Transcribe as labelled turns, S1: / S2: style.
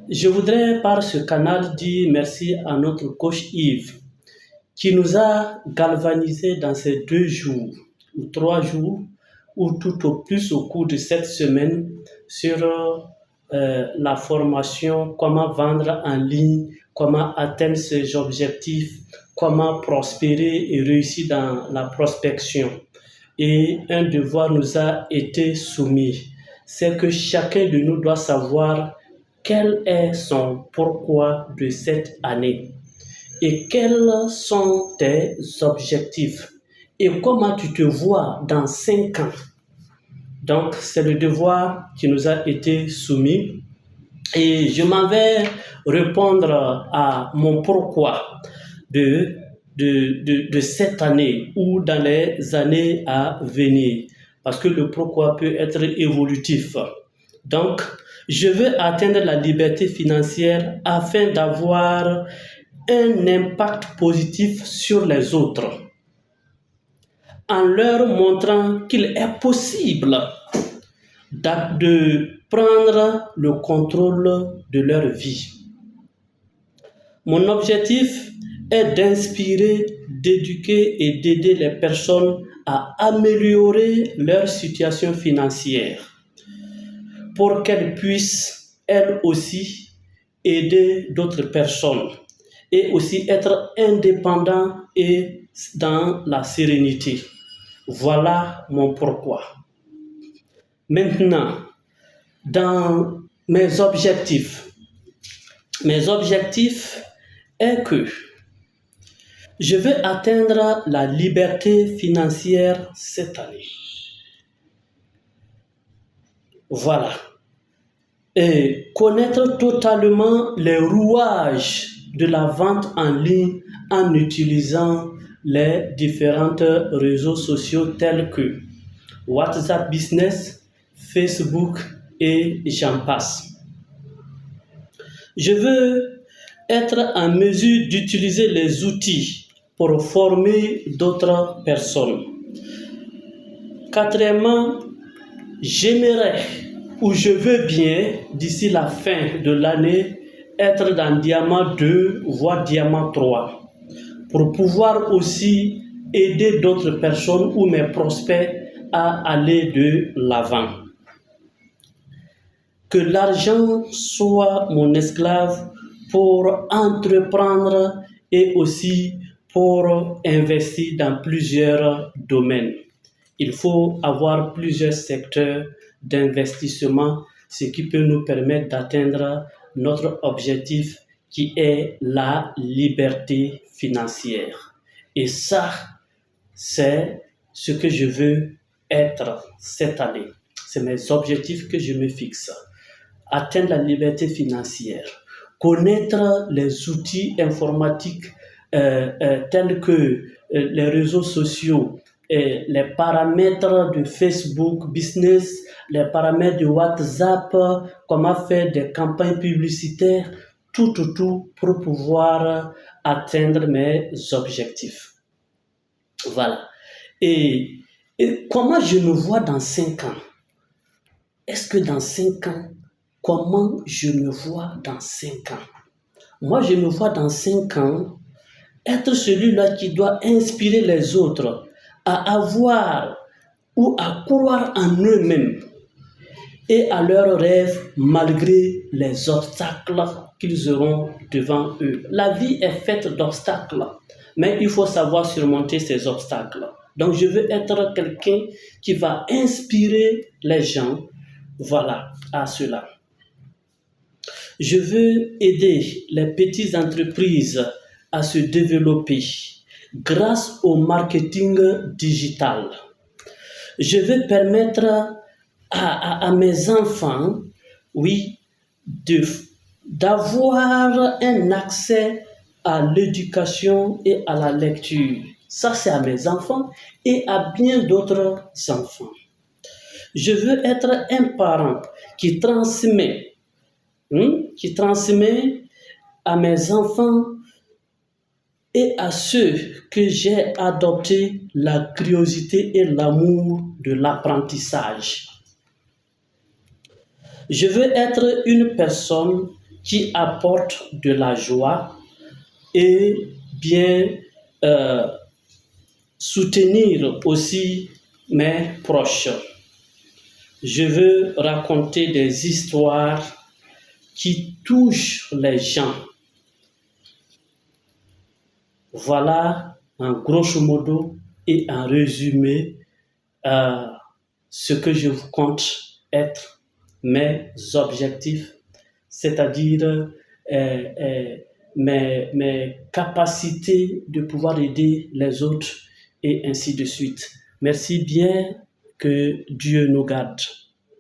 S1: Je voudrais par ce canal dire merci à notre coach Yves qui nous a galvanisés dans ces 2 jours ou 3 jours ou tout au plus au cours de cette semaine sur la formation, comment vendre en ligne, comment atteindre ses objectifs, comment prospérer et réussir dans la prospection. Et un devoir nous a été soumis, c'est que chacun de nous doit savoir quel est son pourquoi de cette année et quels sont tes objectifs et comment tu te vois dans 5 ans. Donc, c'est le devoir qui nous a été soumis et je m'en vais répondre à mon pourquoi de cette année ou dans les années à venir, parce que le pourquoi peut être évolutif. Donc, je veux atteindre la liberté financière afin d'avoir un impact positif sur les autres, en leur montrant qu'il est possible de prendre le contrôle de leur vie. Mon objectif est d'inspirer, d'éduquer et d'aider les personnes à améliorer leur situation financière pour qu'elles puissent, elles aussi, aider d'autres personnes et aussi être indépendants et dans la sérénité. Voilà mon pourquoi. Maintenant, dans mes objectifs est que je veux atteindre la liberté financière cette année. Voilà. Et connaître totalement les rouages de la vente en ligne en utilisant les différents réseaux sociaux tels que WhatsApp Business, Facebook et j'en passe. Je veux être en mesure d'utiliser les outils pour former d'autres personnes. Quatrièmement, j'aimerais ou je veux bien, d'ici la fin de l'année, être dans Diamant 2, voire Diamant 3, pour pouvoir aussi aider d'autres personnes ou mes prospects à aller de l'avant. Que l'argent soit mon esclave pour entreprendre et aussi pour investir dans plusieurs domaines. Il faut avoir plusieurs secteurs d'investissement, ce qui peut nous permettre d'atteindre notre objectif qui est la liberté financière. Et ça, c'est ce que je veux être cette année. C'est mes objectifs que je me fixe. Atteindre la liberté financière, connaître les outils informatiques tels que les réseaux sociaux, les paramètres de Facebook Business, les paramètres de WhatsApp, comment faire des campagnes publicitaires, tout pour pouvoir atteindre mes objectifs. Voilà. Et comment je me vois dans 5 ans? Est-ce que dans 5 ans, comment je me vois dans 5 ans? Moi, je me vois dans 5 ans être celui-là qui doit inspirer les autres à avoir ou à croire en eux-mêmes et à leurs rêves malgré les obstacles qu'ils auront devant eux. La vie est faite d'obstacles, mais il faut savoir surmonter ces obstacles. Donc, je veux être quelqu'un qui va inspirer les gens, voilà, à cela. Je veux aider les petites entreprises à se développer grâce au marketing digital. Je veux permettre à mes enfants, oui, d'avoir un accès à l'éducation et à la lecture. Ça, c'est à mes enfants et à bien d'autres enfants. Je veux être un parent qui transmet à mes enfants et à ceux que j'ai adoptés la curiosité et l'amour de l'apprentissage. Je veux être une personne qui apportent de la joie et bien soutenir aussi mes proches. Je veux raconter des histoires qui touchent les gens. Voilà, en grosso modo et en résumé, ce que je compte être mes objectifs, c'est-à-dire mes capacités de pouvoir aider les autres et ainsi de suite. Merci bien, que Dieu nous garde.